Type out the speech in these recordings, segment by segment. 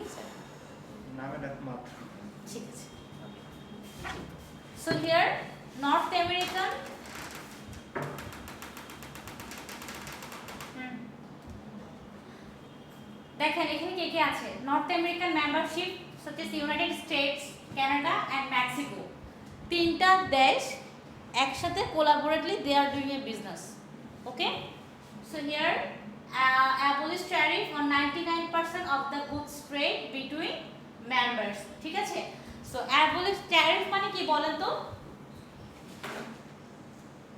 আছে নামের একমাত্র ঠিক আছে সো হিয়ার নর্থ আমেরিকান দেখেন এখানে কে কে আছে North American membership such as United States Canada and Mexico তিনটা দেশ একসাথে collaboratively they are doing a business okay so here abolish tariff on 99% of the goods trade between members ঠিক আছে সো abolish tariff মানে কি বলেন তো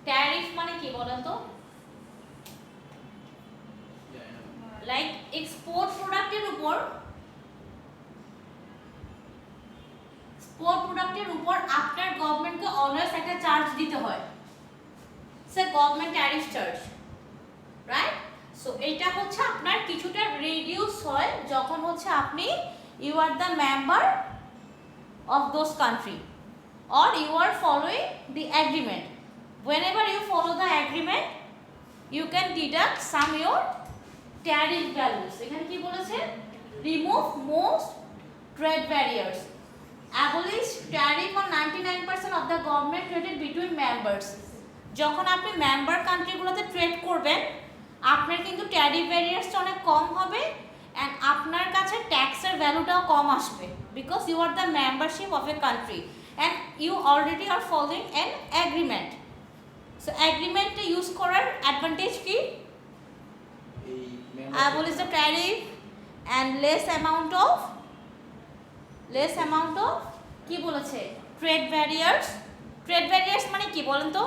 tariff মানে কি বলেন তো লাইক এক্সপোর্ট প্রোডাক্টের উপর আপনার গভর্নমেন্টকে অলওয়েজ একটা চার্জ দিতে হয় sir government tariff charge right so এটা হচ্ছে আপনার কিছুটা রিডিউস হয় যখন হচ্ছে আপনি you are the member of those country or you are following the agreement whenever you follow the agreement you can deduct some your tariff values এখানে কি বলেছে remove most trade barriers abolish tariff on 99% of the government traded between members যখন আপনি member কান্ট্রিগুলোতে trade করবেন আপনার কিন্তু tariff ব্যারিয়ারসটা অনেক কম হবে এন্ড আপনার কাছে ট্যাক্সের ভ্যালুটাও কম আসবে because you are the membership of a country and you already are following an agreement so agreement use করার advantage কি abolish the tariff and less amount of কি বলেছে trade barriers মানে কি বলেন তো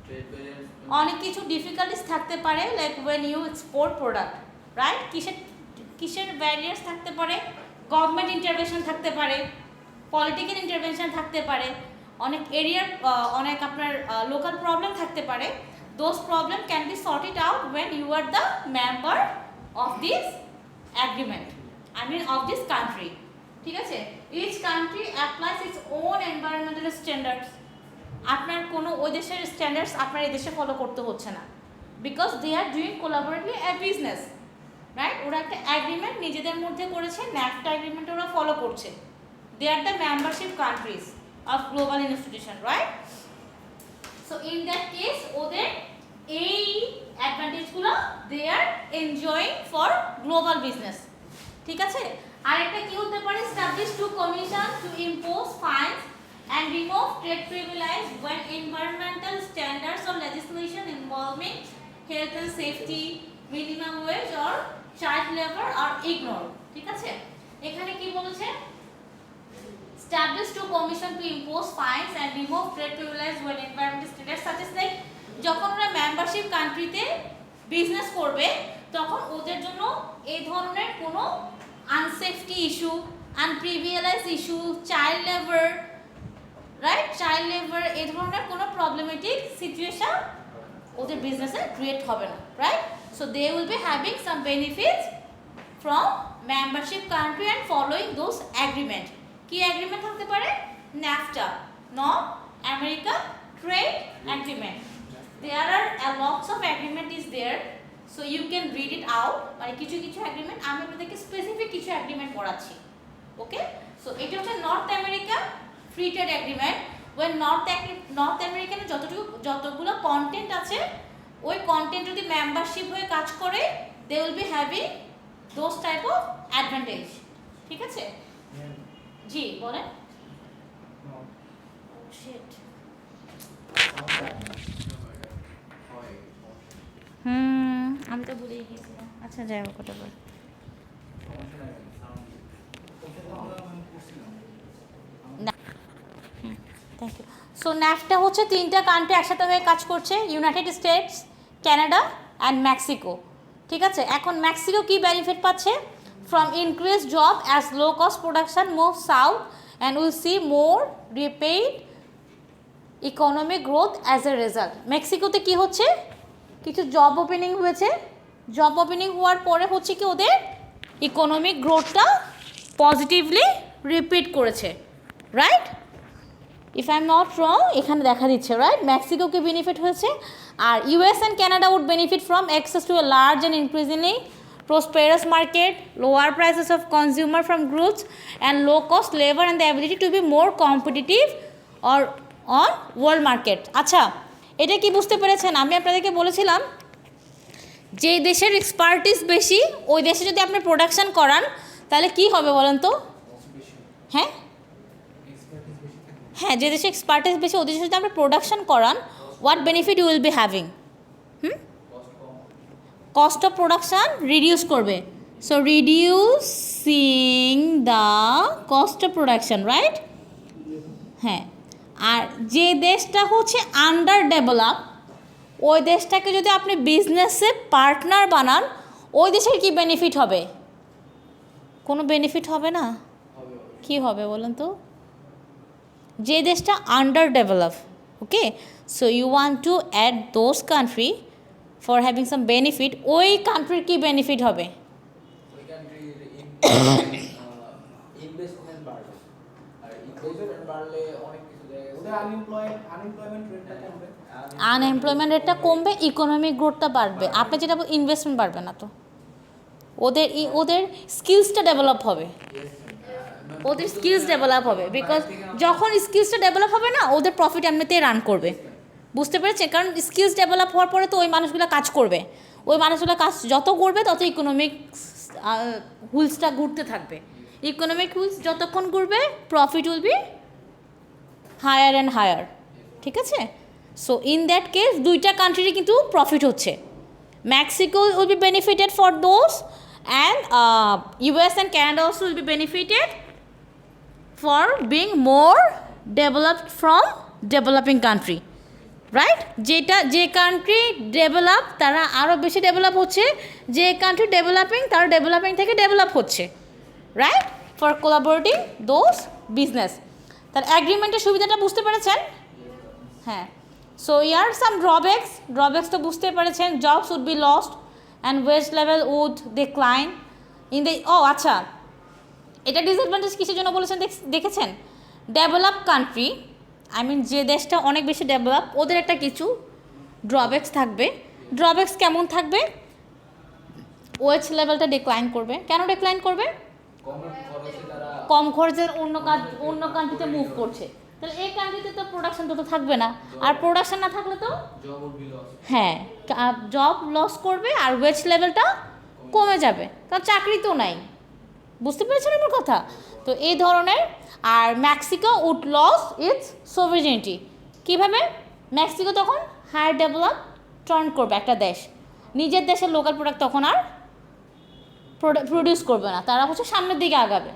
ট্রেড ব্যারিয়ার্স অনেক কিছু ডিফিকাল্টিস থাকতে পারে like when you export product right কিসের ব্যারিয়ার্স থাকতে পারে গভর্নমেন্ট ইন্টারভেনশন থাকতে পারে পলিটিক্যাল ইন্টারভেনশন থাকতে পারে অনেক এরিয়ার অনেক আপনার লোকাল প্রবলেম থাকতে পারে those problem can be sorted out when you are the member of this agreement I mean of this country ঠিক আছে each country applies its own environmental standards আপনার কোনো ওই দেশের স্ট্যান্ডার্ডস আপনার এই দেশে ফলো করতে হচ্ছে না because they are doing collaboratively a business right ওরা একটা এগ্রিমেন্ট নিজেদের মধ্যে করেছে ন্যাফটা এগ্রিমেন্ট ওরা ফলো করছে they are the membership countries of global institution right so in that case ওদের এই অ্যাডভান্টেজ গুলো they are enjoying for global business ঠিক আছে আর একটা কি হতে পারে establish to commission to impose fines and remove trade privilege when environmental standards or legislation involving health and safety minimum wage or child labor are ignored ঠিক আছে এখানে কি বলেছে establish to commission to impose fines and remove trade privilege when environmental standards such as like যখন ওরা membership কান্ট্রিতে business করবে তখন ওদের জন্য এই ধরনের কোনো unsafety issue unprivilege issue child labour right child labour এই ধরনের কোনো প্রবলেমেটিক সিচুয়েশন ওদের বিজনেসে ক্রিয়েট হবে না right so they will be having some benefits from membership country and following those agreement কি এগ্রিমেন্ট থাকতে পারে NAFTA North American trade agreement there are lots of agreement is there so you can read it out মানে কিছু কিছু agreement আমি আপনাদেরকে specific কিছু agreement পড়াচ্ছি ওকে সো এটা হচ্ছে North America free trade agreement when নর্থ আমেরিকানে যতগুলো কন্টেন্ট আছে ওই কন্টেন্ট যদি মেম্বারশিপ হয়ে কাজ করে they will be having those type of advantage ঠিক আছে জি বলেন আমি তো ভুলেই গিয়েছিলাম আচ্ছা যাই হোক ওটা বল থ্যাংক ইউ সো ন্যাফটা হচ্ছে তিনটা কান্ট্রি একসাথে হয়ে কাজ করছে United States Canada and Mexico ঠিক আছে এখন মেক্সিকো কি বেনিফিট পাচ্ছে from increased job as low cost production moves south and we'll see more rapid economic growth as a result মেক্সিকোতে কি হচ্ছে কিছু জব ওপেনিং হয়েছে জব ওপেনিং হওয়ার পরে হচ্ছে কি ওদের ইকোনমিক গ্রোথটা পজিটিভলি রিপিট করেছে right if I am not wrong এখানে দেখা দিচ্ছে রাইট মেক্সিকোকে বেনিফিট হয়েছে আর US and Canada would benefit from access to a large and increasingly prosperous market, lower prices of consumer from goods, and low cost labor and the ability to be more competitive or on world market. আচ্ছা, এটা কি বুঝতে পেরেছেন? আমি আপনাদেরকে বলেছিলাম যে দেশের এক্সপার্টিস বেশি ওই দেশে যদি আপনি প্রোডাকশন করান তাহলে কি হবে বলেন তো? হ্যাঁ হ্যাঁ, যে দেশে এক্সপার্টিস বেশি ওই দেশে যদি আপনি প্রোডাকশন করান, what benefit you will be having? Cost of production reduce করবে। So reducing the cost of production, right? হ্যাঁ, আর যে দেশটা হচ্ছে আন্ডার ডেভেলপ ওই দেশটাকে যদি আপনি বিজনেসে পার্টনার বানান, ওই দেশের কি বেনিফিট হবে? কোনো বেনিফিট হবে না। কি হবে বলেন তো? যে দেশটা under develop, okay, so you want to add those country for having some benefit, ওই কান্ট্রির কি বেনিফিট হবে? ওই কান্ট্রির ইনভেস্টমেন্ট বাড়বে, আর ইনভেস্টমেন্ট বাড়লে অনেক কিছু জায়গায় আনএমপ্লয়মেন্ট রেটটা কমবে, আনএমপ্লয়মেন্ট রেটটা কমবে, ইকোনমিক গ্রোথটা বাড়বে। আপনি যেটা ইনভেস্টমেন্ট বাড়বে না তো, ওদের স্কিলসটা ডেভেলপ হবে, ওদের স্কিলস ডেভেলপ হবে। বিকজ যখন স্কিলসটা ডেভেলপ হবে না, ওদের প্রফিট এমনিতেই রান করবে। বুঝতে পেরেছেন? কারণ স্কিলস ডেভেলপ হওয়ার পরে তো ওই মানুষগুলো কাজ করবে, ওই মানুষগুলো কাজ যত করবে তত ইকোনমিক হুইলসটা ঘুরতে থাকবে। ইকোনমিক হুইলস যতক্ষণ ঘুরবে profit will be higher and higher. ঠিক আছে? সো ইন দ্যাট কেস দুইটা কান্ট্রিরই কিন্তু প্রফিট হচ্ছে। Mexico will be benefited for those, and US and Canada also will be benefited for being more developed from developing country, right? যে country develop তারা আরও বেশি develop হচ্ছে, যে কান্ট্রি ডেভেলপিং তারা ডেভেলপিং থেকে ডেভেলপ হচ্ছে, right? For collaborating those business. তার অ্যাগ্রিমেন্টের সুবিধাটা বুঝতে পেরেছেন? হ্যাঁ। সো ইয়ার সাম ড্রব্যাক্স তো বুঝতে পেরেছেন। Jobs would be lost and wage level would decline in the আচ্ছা, এটা ডিসঅ্যাডভান্টেজ কিসের জন্য বলেছেন দেখেছেন? ডেভেলপ কান্ট্রি, আই মিন যে দেশটা অনেক বেশি ডেভেলপ, ওদের একটা কিছু ড্রব্যাক্স থাকবে। ড্রব্যাক্স কেমন থাকবে? ওয়েজ লেভেলটা ডিক্লাইন করবে। কেন ডিক্লাইন করবে? কম খরচের অন্য কান্ট্রিতে মুভ করছে, তাহলে এই কান্ট্রিতে তো প্রোডাকশন তো থাকবে না, আর প্রোডাকশন না থাকলে তো হ্যাঁ জব লস করবে, আর ওয়েজ লেভেলটা কমে যাবে, কারণ চাকরি তো নাই। বুঝতে পেরেছেন আমার কথা? তো এই ধরনের। আর মেক্সিকো উড লস ইটস সোভারেনিটি। কীভাবে? মেক্সিকো তখন হায়ার ডেভেলপ টার্ন করবে একটা দেশ, নিজের দেশের লোকাল প্রোডাক্ট তখন আর প্রডিউস করবে না, তারা হচ্ছে সামনের দিকে আগাবে।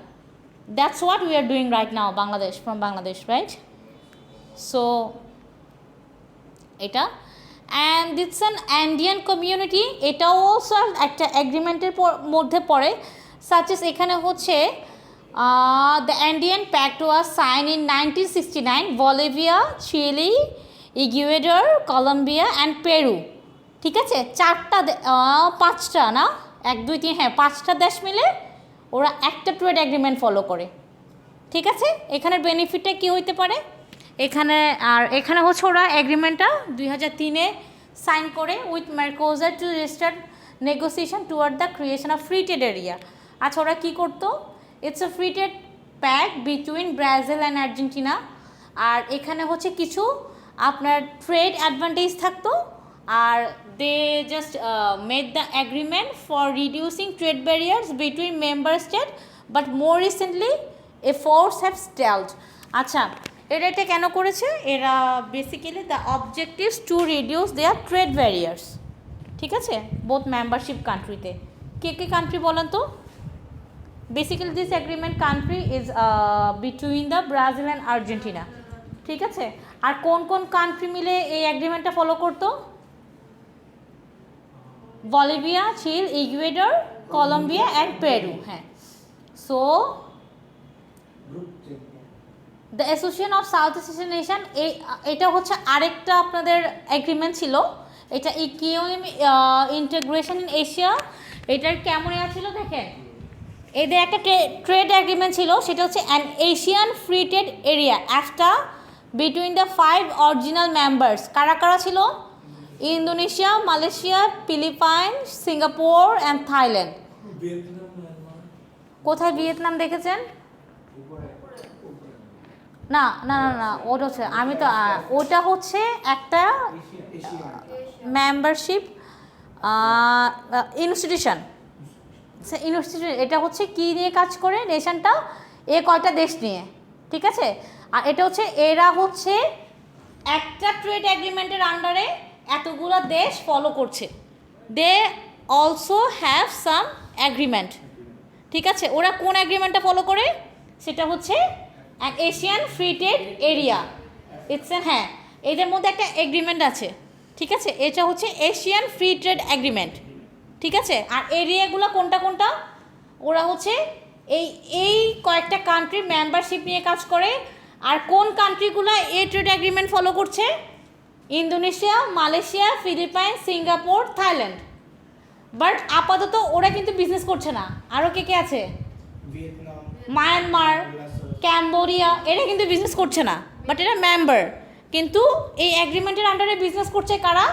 That's what we are doing right now Bangladesh, from Bangladesh, right? So এটা and it's an Indian community, এটাও অলসো একটা এগ্রিমেন্টের মধ্যে পড়ে। সাচেস এখানে হচ্ছে the Andean Pact was signed in 1969, Bolivia, Chile, Ecuador, Colombia and Peru. ঠিক আছে? পাঁচটা না, 1 2 3 হ্যাঁ 5টা দেশ মিলে ওরা একটা ট্রেড এগ্রিমেন্ট ফলো করে। ঠিক আছে? এখানের বেনিফিটটা কী হইতে পারে? এখানে হচ্ছে ওরা এগ্রিমেন্টটা 2003-এ সাইন করে with Mercosur to register negotiation toward the creation of free trade area. আচ্ছা, ওরা কী করতো? It's a free trade pact between Brazil and Argentina. আর এখানে হচ্ছে কিছু আপনার ট্রেড অ্যাডভান্টেজ থাকতো, আর they just made the agreement for reducing trade barriers between member state, but more recently efforts have stalled. আচ্ছা, এটা কেন করেছে? এরা basically the objectives to reduce there trade barriers. ঠিক আছে? বোথ মেম্বারশিপ কান্ট্রিতে। কে কান্ট্রি বলেন তো? Basically this agreement country is between the Brazil and Argentina. ঠিক আছে? আর কোন কোন কান্ট্রি মিলে এই এগ্রিমেন্টটা ফলো করতো? Bolivia, Chile, Ecuador, Colombia and Peru. হ্যাঁ। So the association of South Asian nation, এটা হচ্ছে আরেকটা আপনাদের এগ্রিমেন্ট ছিল। এটা ইকোনমিক ইন্টিগ্রেশন ইন এশিয়া। এটার কেমন ছিল দেখেন, এদের একটা ট্রেড এগ্রিমেন্ট ছিল, সেটা হচ্ছে an Asian free trade area AFTA between the 5 original members. কারা কারা ছিল? Indonesia, Malaysia, Philippines, Singapore and Thailand. কোথায় ভিয়েতনাম দেখেছেন? না না না না, ওটা হচ্ছে আমি তো ওটা হচ্ছে একটা মেম্বারশিপ ইনস্টিটিউশন। এটা হচ্ছে কি নিয়ে কাজ করে নেশনটা, কয়টা দেশ নিয়ে, ঠিক আছে? আর এটা হচ্ছে এরা হচ্ছে একটা ট্রেড এগ্রিমেন্টের আন্ডারে এতগুলো দেশ ফলো করছে। They also have some agreement, ঠিক আছে? ওরা কোন অ্যাগ্রিমেন্টটা ফলো করে? সেটা হচ্ছে এশিয়ান ফ্রি ট্রেড এরিয়া। হ্যাঁ, এদের মধ্যে একটা এগ্রিমেন্ট আছে, ঠিক আছে? এটা হচ্ছে এশিয়ান ফ্রি ট্রেড এগ্রিমেন্ট, ঠিক আছে? আর এরিয়াগুলো কোনটা কোনটা? ওরা হচ্ছে এই কয়েকটা কান্ট্রি মেম্বারশিপ নিয়ে কাজ করে। আর কোন কান্ট্রিগুলো এই ট্রেড এগ্রিমেন্ট ফলো করছে? Indonesia, Malaysia, Philippine, Singapore, Thailand. But আপাতত ওরা কিন্তু বিজনেস করছে না। আরও কে কে আছে? মায়ানমার, ক্যাম্বোডিয়া, এরা কিন্তু বিজনেস করছে না, বাট এরা মেম্বার। কিন্তু এই এগ্রিমেন্টের আন্ডারে বিজনেস করছে কারা?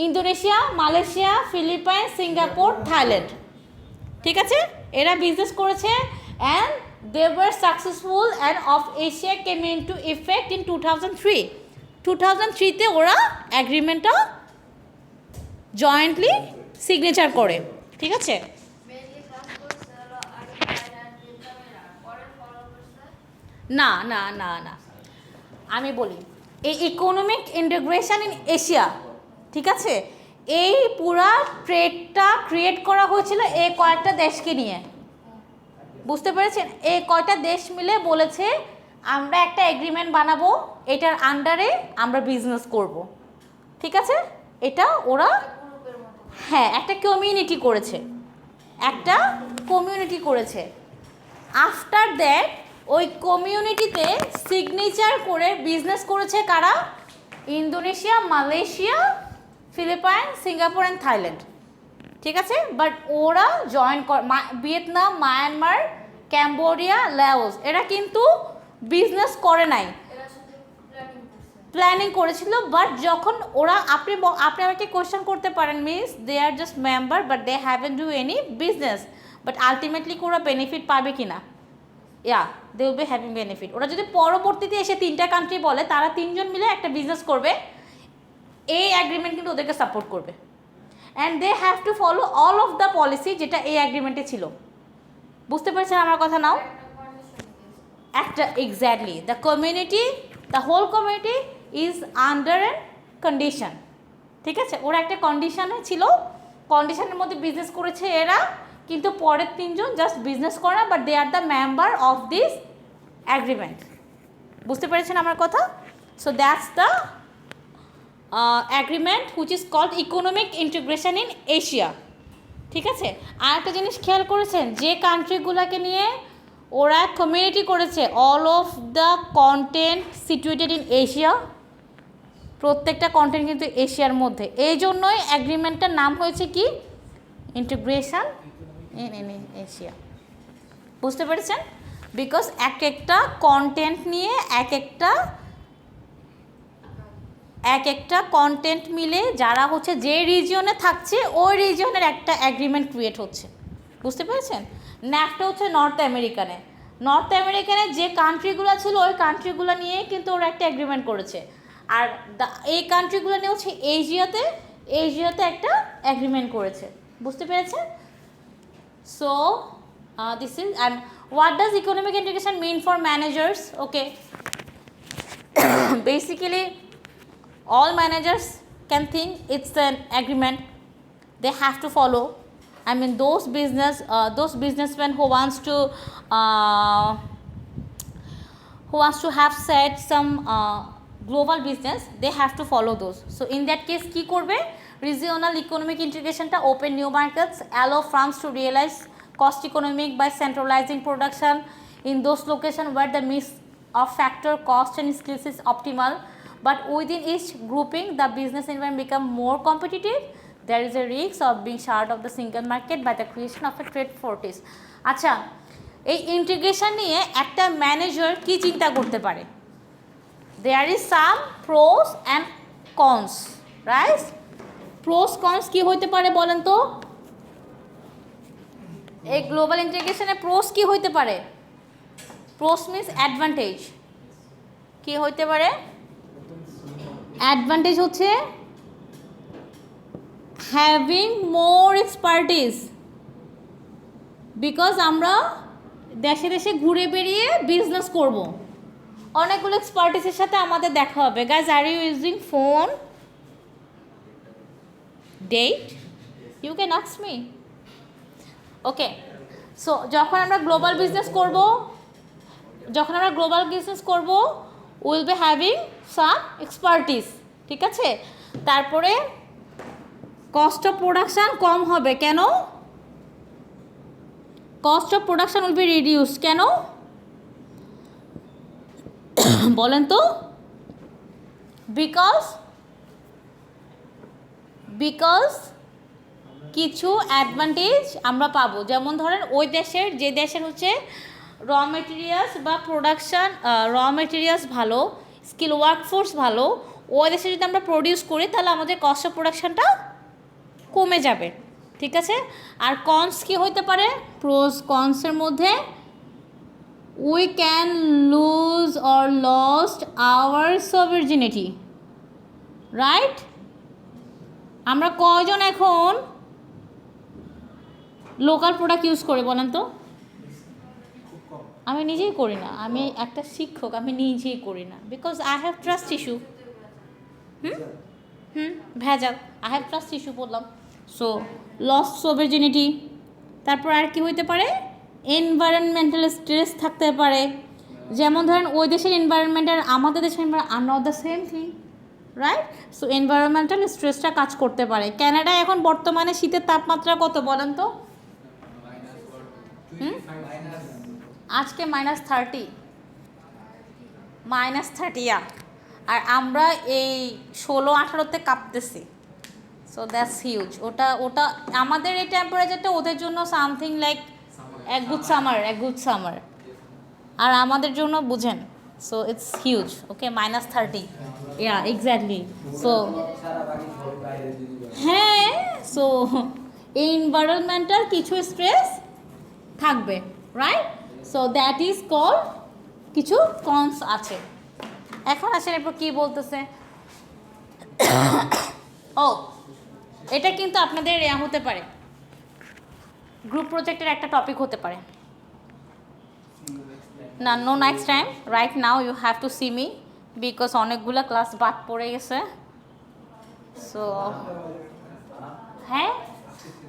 Indonesia, Malaysia, Philippine, Singapore, Thailand, ঠিক আছে? এরা বিজনেস করেছে and they were successful and of Asia came into effect in 2003। 2003-তে ওরা অ্যাগ্রিমেন্টটা জয়েন্টলি সিগনেচার করে, ঠিক আছে? না না না না, আমি বলি এই ইকোনমিক ইন্টিগ্রেশন ইন এশিয়া, ঠিক আছে? এই পুরা ট্রেডটা ক্রিয়েট করা হয়েছিল এই কয়েকটা দেশকে নিয়ে, বুঝতে পেরেছেন? এই কয়টা দেশ মিলে বলেছে আমরা একটা এগ্রিমেন্ট বানাবো, এটার আন্ডারে আমরা বিজনেস করব, ঠিক আছে? এটা ওরা হ্যাঁ একটা কমিউনিটি করেছে, একটা কমিউনিটি করেছে। আফটার দ্যাট ওই কমিউনিটিতে সিগনেচার করে বিজনেস করেছে কারা? Indonesia, Malaysia, Philippine, Singapore and Thailand, ঠিক আছে? বাট ওরা join Vietnam, Myanmar, Cambodia, Laos এরা কিন্তু বিজনেস করে নাই, প্ল্যানিং করেছিল। বাট যখন ওরা আপনি আমাকে কোয়েশ্চেন করতে পারেন, miss they are just member but they haven't do any business, but ultimately ওরা বেনিফিট পাবে কি না? Yeah, they will be having benefit. ওরা যদি পরবর্তীতে এসে 3টা কান্ট্রি বলে তারা 3জন মিলে একটা বিজনেস করবে, এই অ্যাগ্রিমেন্ট কিন্তু ওদেরকে সাপোর্ট করবে and they have to follow all of the policy যেটা এই অ্যাগ্রিমেন্টে ছিল। বুঝতে পেরেছেন আমার কথা? নাও একটা exactly the community, the whole community is under a condition, ঠিক আছে? ওরা একটা কন্ডিশনে ছিল, কন্ডিশনের মধ্যে বিজনেস করেছে এরা, কিন্তু পরের 3জন জাস্ট বিজনেস করে না, but they are the member of this agreement. বুঝতে পেরেছেন আমার কথা? So that's the agreement which is called economic integration in Asia, ঠিক আছে? আর একটা জিনিস খেয়াল করেছেন, যে কান্ট্রিগুলোকে নিয়ে ওরা কমিউনিটি করেছে, all of the content situated in Asia, প্রত্যেকটা কন্টেন্ট কিন্তু এশিয়ার মধ্যে। এই জন্যই অ্যাগ্রিমেন্টটার নাম হয়েছে কি? Integration in Asia. বুঝতে পেরেছেন? বিকজ একটা কন্টেন্ট নিয়ে এক একটা কন্টেন্ট মিলে যারা হচ্ছে যে রিজিয়নে থাকছে ওই রিজিয়নের একটা অ্যাগ্রিমেন্ট ক্রিয়েট হচ্ছে। বুঝতে পেরেছেন? একটা হচ্ছে নর্থ আমেরিকানে যে কান্ট্রিগুলো ছিল ওই কান্ট্রিগুলো নিয়ে কিন্তু ওরা একটা অ্যাগ্রিমেন্ট করেছে। আর এই কান্ট্রিগুলো নিয়ে হচ্ছে এশিয়াতে একটা অ্যাগ্রিমেন্ট করেছে। বুঝতে পেরেছেন? So this is, and what does economic integration mean for managers? Okay. Basically all managers can think it's an agreement they have to follow. I mean those businessmen who wants to have set some global business, they have to follow those. So in that case ki korbe? Regional economic integration ta open new markets, allow firms to realize cost economic by centralizing production in those locations where the mix of factor cost and skills is optimal, but within each grouping the business environment become more competitive. There is a risk of being short of the single market by the creation of a trade fortress. আচ্ছা, এই integration নিয়ে একটা manager কি চিন্তা করতে পারে? There is some pros and cons, right? Pros cons কি হইতে পারে বলেন তো? এই গ্লোবাল ইন্টিগ্রেশনে প্রোস কি হইতে পারে? প্রোস মিন্স অ্যাডভান্টেজ। কি হইতে পারে? অ্যাডভান্টেজ হচ্ছে হ্যাভিং মোর এক্সপার্টিস, বিকজ আমরা দেশে দেশে ঘুরে বেরিয়ে বিজনেস করব, অনেকগুলো এক্সপার্টিসের সাথে আমাদের দেখা হবে। Guys, are you using phone? Date? You can ask me. Okay, so যখন আমরা গ্লোবাল বিজনেস করব will be having some expertise, ঠিক আছে? তারপরে কস্ট অফ প্রোডাকশান কম হবে। কেন? Cost of production will be reduced. কেন বলেন তো? বিকজ কিছু অ্যাডভান্টেজ আমরা পাবো। যেমন ধরেন ওই দেশের, যে দেশের হচ্ছে র মেটেরিয়ালস বা প্রোডাকশান, র মেটেরিয়ালস ভালো, স্কিল ওয়ার্কফোর্স ভালো, ওই দেশে যদি আমরা প্রডিউস করি তাহলে আমাদের কস্ট অফ প্রোডাকশানটা কমে যাবে, ঠিক আছে? আর কনস কি হইতে পারে? প্রোস কনসের মধ্যে we can lose or lost our sovereignty, right? আমরা কয়জন এখন লোকাল প্রোডাক্ট ইউজ করি বলেন তো? আমি নিজেই করি না, আমি একটা শিক্ষক, আমি নিজেই করি না, because I have trust issue. ভেজাল, আই হ্যাভ ট্রাস্ট ইস্যু বললাম। So lost sovereignty. তারপর আর কি হইতে পারে? এনভায়রনমেন্টাল স্ট্রেস থাকতে পারে। যেমন ধরেন ওই দেশের এনভায়রনমেন্ট আর আমাদের দেশের environment are not the same thing, right? So environmental স্ট্রেসটা কাজ করতে পারে। কানাডায় এখন বর্তমানে শীতের তাপমাত্রা কত বলেন তো? আজকে -30, -30, আর আমরা এই 16-18তে কাঁপতেছি। So that's huge. ওটা আমাদের এই টেম্পারেচারটা ওদের জন্য সামথিং লাইক এক গুড সামার, আর আমাদের জন্য বুঝেন। So it's huge. Okay, -30, yeah exactly. So হ্যাঁ, সো এই এনভায়রনমেন্টাল কিছু স্ট্রেস থাকবে, right? So that is call, কিছু কনস আছে। এখন আসেন এরপর কী বলতেছে। ও, এটা কিন্তু আপনাদের হতে পারে, গ্রুপ প্রজেক্টের একটা টপিক হতে পারে। না, no next time, right now you have to see me, because অনেকগুলো ক্লাস বাদ পড়ে গেছে। সো হ্যাঁ,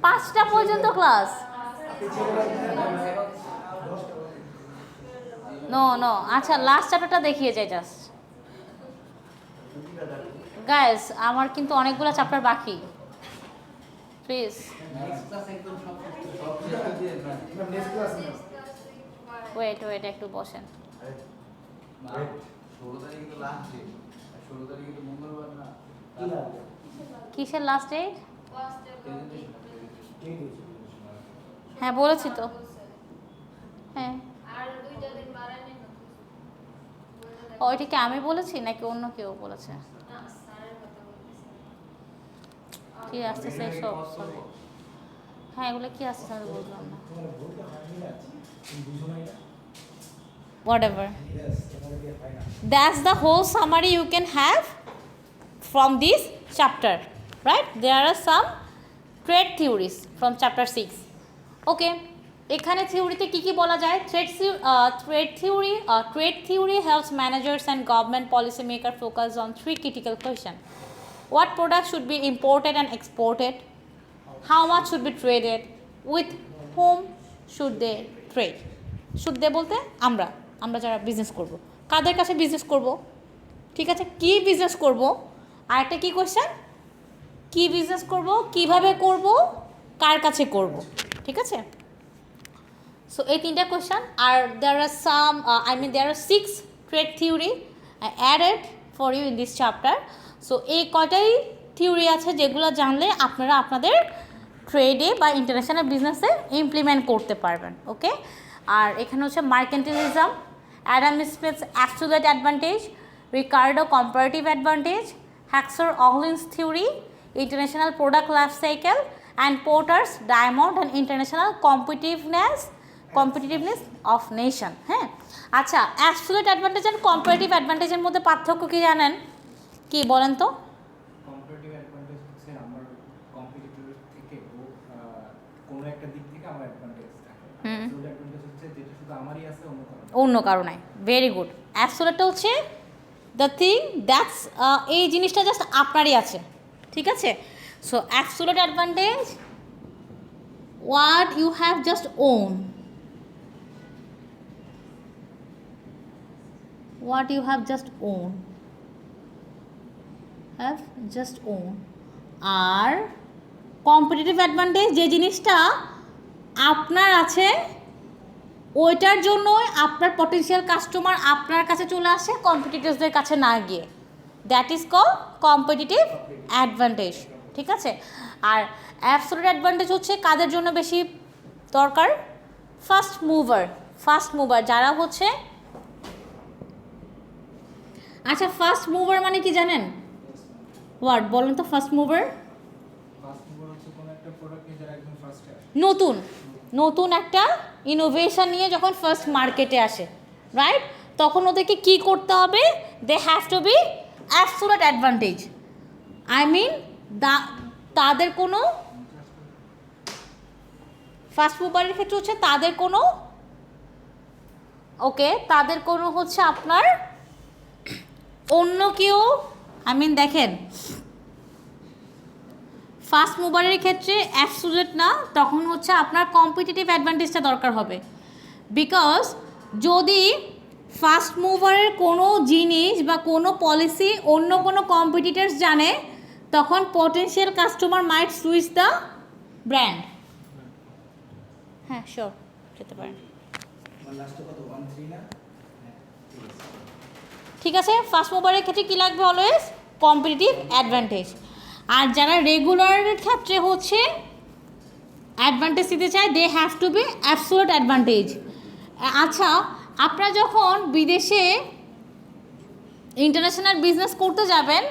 5টা পর্যন্ত ক্লাস। নো, আচ্ছা, লাস্ট চ্যাপ্টারটা দেখিয়ে যাই জাস্ট। গাইস, আমার কিন্তু অনেকগুলো চ্যাপ্টার বাকি, প্লিজ ওয়েট একটু বসেন। কিসের লাস্ট ডেট? হ্যাঁ বলেছি তো। হ্যাঁ, ওইটা কি আমি বলেছি নাকি অন্য কেউ বলেছে? কি আসতেছে সব? হ্যাঁ, এগুলো কি আসছে আমি বুঝলাম না। Whatever. That's the whole summary you can have from this chapter, right? There are some trade theories from chapter 6. Okay, এখানে থিওরিতে কি বলা যায়? Trade theory helps managers and government policy makers focus on 3 critical questions. What products should be imported and exported? How much should be traded? With whom should they trade? Should they বলতে আমরা যারা business করব, কাদের কাছে business করব, ঠিক আছে? কি business করব, আর একটা কি কোয়েশ্চেন, কি বিজনেস করব, কিভাবে করব, কার কাছে করব, ঠিক আছে? সো এই 3টা কোয়েশ্চেন। আর there are 6 trade theory I added for you in this chapter. So এই কয়টাই থিওরি আছে যেগুলো জানলে আপনারা আপনাদের ট্রেডে বা ইন্টারন্যাশনাল বিজনেসে ইমপ্লিমেন্ট করতে পারবেন। ওকে, আর এখানে হচ্ছে mercantilism, Adam Smith's absolute advantage, Ricardo comparative advantage, Heckscher Ohlin theory, international product life cycle, and porters diamond and international competitiveness of nation. হ্যাঁ, আচ্ছা, অ্যাবসলিউট অ্যাডভান্টেজ আর কম্পারেটিভ অ্যাডভান্টেজের মধ্যে পার্থক্য কি জানেন? কি বলেন তো? কম্পারেটিভ অ্যাডভান্টেজ হচ্ছে আমার কম্পিটিটরের থেকে কোনো একটা দিক থেকে আমার অ্যাডভান্টেজ থাকে। অ্যাবসলিউট অ্যাডভান্টেজ হচ্ছে যেটা শুধু আমারই আছে, অন্য কারো নাই। Very good. অ্যাবসলিউটটা হচ্ছে দ্য থিং দ্যাটস এই জিনিসটা জাস্ট আপনারই আছে, ঠিক আছে? So absolute advantage what you have just own, what you have just own, have just own. আর কম্পিটিটিভ অ্যাডভান্টেজ যে জিনিসটা আপনার আছে ওইটার জন্যই আপনার পটেনশিয়াল কাস্টমার আপনার কাছে চলে আসে, কম্পিটিটরসদের কাছে না গিয়ে। That is call competitive advantage, ঠিক আছে? আর অ্যাবসলিউট অ্যাডভান্টেজ হচ্ছে কাদের জন্য বেশি দরকার? ফার্স্ট মুভার যারা হচ্ছে, আচ্ছা ফার্স্ট মুভার মানে কি জানেন? ওয়ার্ড বলেন তো। ফার্স্ট মুভার হচ্ছে কোনো একটা প্রোডাক্ট নিয়ে যারা একদম ফার্স্ট নতুন একটা ইনোভেশন নিয়ে যখন ফার্স্ট মার্কেটে আসে, রাইট? তখন ওদেরকে কী করতে হবে? They have to be absolute advantage. I mean তাদের কোনো ফার্স্ট মুভারের ক্ষেত্রে হচ্ছে তাদের কোনো হচ্ছে আপনার অন্য কেউ, আই মিন দেখেন ফার্স্ট মুভারের ক্ষেত্রে অ্যাবসলিউট না, তখন হচ্ছে আপনার কম্পিটিটিভ অ্যাডভান্টেজটা দরকার হবে। বিকজ যদি ফার্স্ট মুভারের কোনো জিনিস বা কোনো পলিসি অন্য কোনো কম্পিটিটার্স জানে, তখন potential customer might switch the brand. হ্যাঁ, শিওর, যেতে পারেন। ঠিক আছে, ফার্স্ট মুভারের ক্ষেত্রে কী লাগবে? Always competitive advantage. আর যারা রেগুলারের ক্ষেত্রে হচ্ছে অ্যাডভান্টেজ দিতে চায়, they have to be absolute advantage. আচ্ছা, আপনারা যখন বিদেশে ইন্টারন্যাশনাল বিজনেস করতে যাবেন,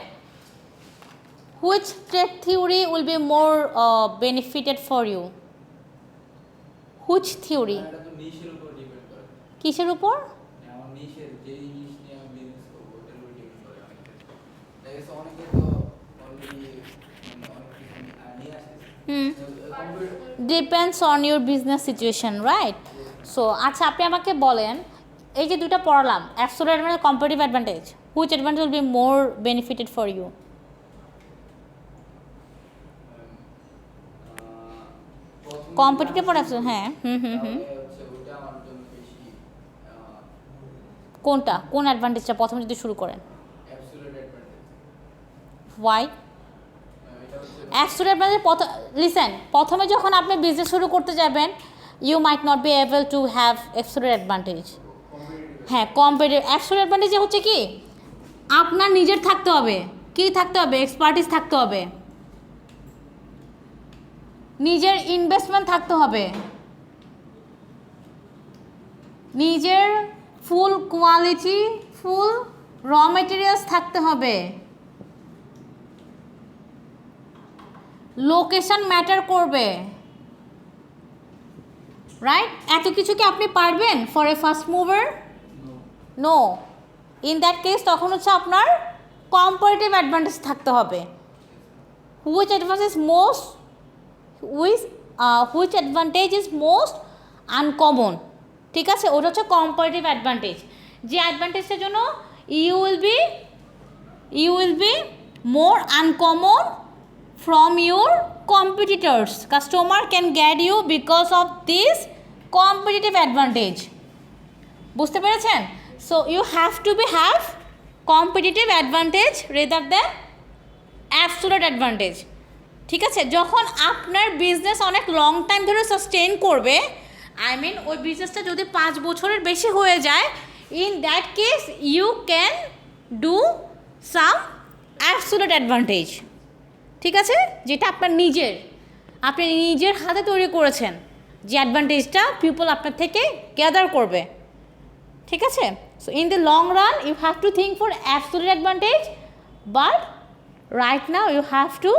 which trade theory will be more benefited for you? Which theory? কিসের উপর? Depends on your business situation, right? So আচ্ছা, আপনি আমাকে বলেন, এই যে দুটো পড়ালাম, absolute advantage, comparative advantage, which advantage will be more benefited for you? Competitive আর অ্যাবসলিউট, হ্যাঁ। কোনটা, কোন অ্যাডভান্টেজটা প্রথমে যদি শুরু করেন? ওয়াই? অ্যাবসলিউট অ্যাডভান্টেজ লিসেন, প্রথমে যখন আপনি বিজনেস শুরু করতে যাবেন, you might not be able to have absolute advantage. হ্যাঁ, কম্পিটিটিভ। অ্যাবসলিউট অ্যাডভান্টেজে হচ্ছে কি, আপনার নিজের থাকতে হবে, কি থাকতে হবে? এক্সপার্টিস থাকতে হবে, নিজের ইনভেস্টমেন্ট থাকতে হবে, নিজের ফুল কোয়ালিটি, ফুল র মেটেরিয়ালস থাকতে হবে, লোকেশন ম্যাটার করবে, রাইট? এত কিছু কি আপনি পারবেন for a first mover? No. In that case তখন হচ্ছে আপনার কম্পারেটিভ অ্যাডভান্টেজ থাকতে হবে। Which advantage is most uncommon, ঠিক আছে? ওটা হচ্ছে কম্পারেটিভ অ্যাডভান্টেজ। যে অ্যাডভান্টেজের জন্য you will be more uncommon from your competitors. Customer can get you because of this competitive advantage. বুঝতে পেরেছেন? So you have to have competitive advantage rather than absolute advantage. ঠিক আছে? যখন আপনার বিজনেস অনেক লং টাইম ধরে sustain করবে, I mean ওই বিজনেসটা যদি 5 বছরের বেশি হয়ে যায়, in that case you can do some absolute advantage, ঠিক আছে? যেটা আপনার আপনি নিজের হাতে তৈরি করেছেন, যে অ্যাডভান্টেজটা পিপল আপনার থেকে গ্যাদার করবে, ঠিক আছে? So in the long run you have to think for absolute advantage, but right now you have to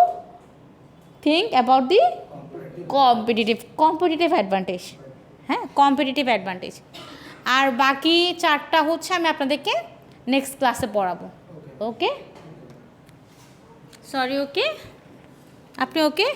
think about the competitive advantage, হ্যাঁ কম্পিটিটিভ অ্যাডভান্টেজ। আর বাকি 4টা হচ্ছে আমি আপনাদেরকে নেক্সট ক্লাসে পড়াবো। ওকে, সরি, ওকে, আপনি ওকে?